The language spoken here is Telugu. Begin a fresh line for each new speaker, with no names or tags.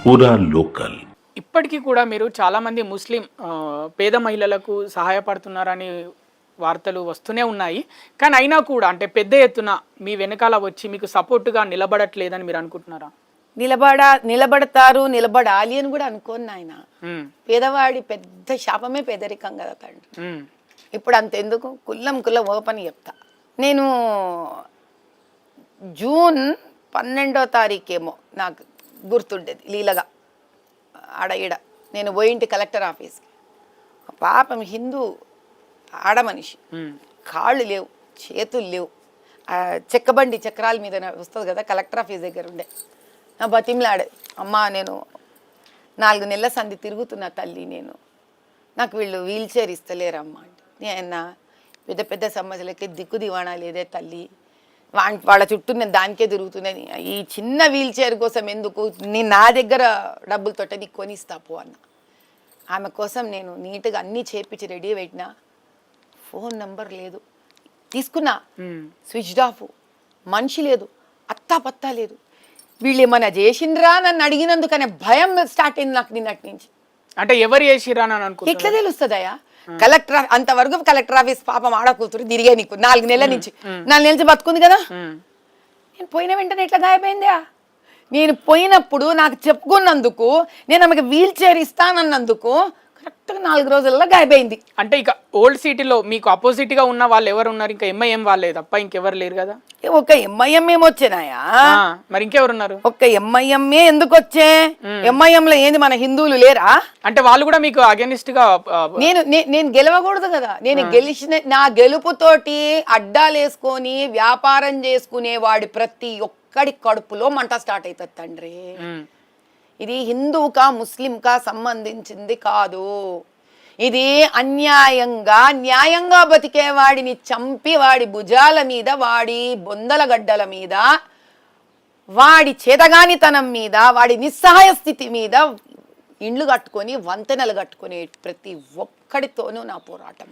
పూరా లోకల్.
ఇప్పటికీ కూడా మీరు చాలామంది ముస్లిం పేద మహిళలకు సహాయపడుతున్నారని వార్తలు వస్తూనే ఉన్నాయి. కానీ అయినా కూడా అంటే పెద్ద ఎత్తున మీ వెనకాల వచ్చి మీకు సపోర్టుగా నిలబడట్లేదని మీరు అనుకుంటున్నారా?
నిలబడతారు, నిలబడాలి అని కూడా అనుకోను నాయన. పేదవాడి పెద్ద శాపమే పేదరికం కదా తండ్రి. ఇప్పుడు అంతెందుకు, కుల్లం ఓపెన్ చెప్తా. నేను జూన్ 12వ తారీఖేమో నాకు గుర్తుండేది, లీలగా ఆడ నేను పోయింటి కలెక్టర్ ఆఫీస్కి. పాపం హిందూ ఆడమనిషి, కాళ్ళు లేవు, చేతులు లేవు, చెక్కబండి చక్రాల మీద వస్తుంది కదా, కలెక్టర్ ఆఫీస్ దగ్గర ఉండే. నా బతిమలాడే, అమ్మా నేను 4 నెలల సంధి తిరుగుతున్నా తల్లి, నాకు వీళ్ళు వీల్ చైర్ ఇస్తలేరమ్మా అంటే, నేను పెద్ద పెద్ద సమస్యలకి దిక్కు దివాణా లేదే తల్లి, వాళ్ళ చుట్టూ నేను దానికే తిరుగుతున్నాను, ఈ చిన్న వీల్ చైర్ కోసం ఎందుకు, నేను నా దగ్గర డబ్బులతోటే నీకు కొనిస్తా పో అన్న. ఆమె కోసం నేను నీట్గా అన్నీ చేపించి రెడీ పెట్టినా, ఫోన్ నంబర్ లేదు, తీసుకున్నా స్విచ్డ్ ఆఫ్, మనిషి లేదు, అత్తా పత్తా లేదు. వీళ్ళు ఏమన్నా చేసిండ్రా నన్ను అడిగినందుకనే భయం స్టార్ట్ అయింది నాకు నిన్నటి నుంచి.
అంటే ఎవరు చేసిరా అని అనుకో,
ఎట్లా తెలుస్తుందయా? కలెక్టర్ అంతవరకు కలెక్టర్ ఆఫీస్ పాపం ఆడ కూతురు తిరిగే నీకు 4 నెలల నుంచి 4 నెలల నుంచి బతుకుంది కదా. నేను పోయిన వెంటనే ఎట్లా గాయపోయిందా? నేను పోయినప్పుడు నాకు చెప్పుకున్నందుకు, నేను ఆమెకు వీల్ చైర్ ఇస్తానన్నందుకు కరెక్ట్గా 4 రోజుల్లో గాయపోయింది.
అంటే ఇక ఓల్డ్ సిటీలో మీకు అపోజిట్ గా ఉన్న వాళ్ళు ఎవరు ఉన్నారు? ఇంకా ఎంఐఎం వాళ్ళే తప్ప ఇంకెవరు లేరు కదా.
ఒక ఎంఐఎం ఏమొచ్చానాయా?
మరి ఇంకెవరున్నారు?
ఒక్క ఎంఐఎంఏ ఎందుకు వచ్చే? ఎంఐఎం లో ఏంది మన హిందువులు లేరా?
అంటే వాళ్ళు కూడా మీకు అగెనిస్ట్ గా?
నేను గెలవకూడదు కదా. నేను గెలిచిన నా గెలుపుతోటి అడ్డాలు వేసుకొని వ్యాపారం చేసుకునే వాడి ప్రతి ఒక్కడి కడుపులో మంట స్టార్ట్ అవుతుంది తండ్రి. ఇది హిందూకా ముస్లింకా సంబంధించింది కాదు. ఇది అన్యాయంగా న్యాయంగా బతికే వాడిని చంపి వాడి భుజాల మీద, వాడి బొందల గడ్డల మీద, వాడి చేతగానితనం మీద, వాడి నిస్సహాయ స్థితి మీద ఇండ్లు కట్టుకొని వంతెనలు కట్టుకునే ప్రతి ఒక్కడితోనూ నా పోరాటం.